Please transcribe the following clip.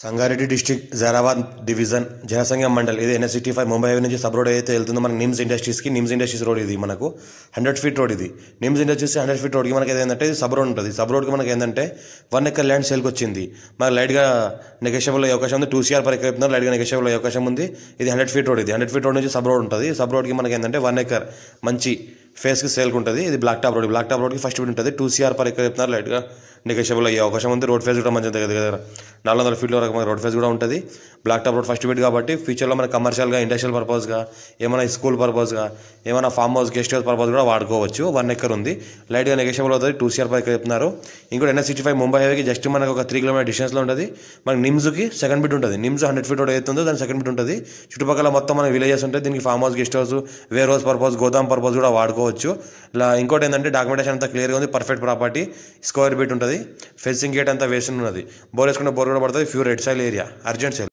Sangareddy district Zaheerabad division జనసంఘం mandal ఇది NH65 Mumbai highway నుంచి sub road అయితే వెళ్తుందో మనకి నిమ్స్ ఇండస్ట్రీస్ రోడ్ ఇది మనకు 100 ఫీట్ రోడ్ ఇది నిమ్స్ ఇండస్ట్రీస్ 100 ఫీట్ రోడ్కి మనకి ఏంటంటే ఇది సబ్ రోడ్ ఉంటుంది. సబ్ రోడ్కి మనకి ఏంటంటే 1 ఎకర్ ల్యాండ్ సేల్కి వచ్చింది. మనకు లైట్గా నెగోషియబుల్ అయ్యే అవకాశం ఉంది. 2 CR పర్ ఎకర్ చెప్తున్నారు, లైట్గా నెగోషియబుల్ అయ్యే అవకాశం ఉంది. ఇది 100 ఫీట్ రోడ్ ఇది 100 ఫీట్ రోడ్ నుంచి సబ్ రోడ్ ఉంటుంది. సబ్ రోడ్కి మనకి ఏంటంటే 1 ఎకర్ మంచి ఫేస్కి సేల్కి ఉంటుంది. ఇది బ్లాక్ టాప్ రోడ్కి ఫస్ట్ ఫీట్ ఉంటుంది. 2 CR పర్ ఎకర్ చెప్తున్నారు, లైట్గా నెగోషియబుల్ అయ్యే అవకాశం ఉంది. రోడ్ ఫేస్ కూడా మంచిగా దగ్గర 400 ఫీట్ల వరకు మనకి రోడ్ ఫేస్ కూడా ఉంటుంది. Black top road first feet కాబట్టి ఫ్యూచర్లో మనకి కమర్షియల్గా ఇండస్ట్రియల్ పర్పస్గా ఏమైనా స్కూల్ పర్పస్గా ఏమైనా form house guest house purpose కూడా వాడుకోవచ్చు. 1 ఎకర్ ఉంది, లైట్గా నెగోషియబుల్ అవుతుంది. 2 CR పర్ ఎకర్ చెప్తున్నారు. ఇంకోటి NH65 ముంబై హైవేకి జస్ట్ మనకు ఒక 3 కిలోమీటర్ డిస్టెన్స్లో ఉంటుంది. మనకి నిమ్స్కి సెకండ్ బిట్ ఉంటుంది. నిమ్స్ 100 ఫీట్ రోడ్ అవుతుందో దాని సెకండ్ బిట్ ఉంటుంది. చుట్టుపక్కల మొత్తం మన విలేజెస్ ఉంటాయి. దీనికి farm house guest house warehouse purpose గోదాం పర్పస్ కూడా వాడుకోవచ్చు. ఇలా ఇంకోటి ఏంటంటే డాక్యుమెంటేషన్ అంతా క్లియర్గా ఉంది. పర్ఫెక్ట్ ప్రాపర్టీ, స్క్వేర్ బిట్ ఉంటుంది. ఫెన్సింగ్ గేట్ అంతా వేసి ఉన్నది. బోర్ వేసుకుంటే బోర్ కూడా పడుతుంది. Pure red soil area, urgent sale.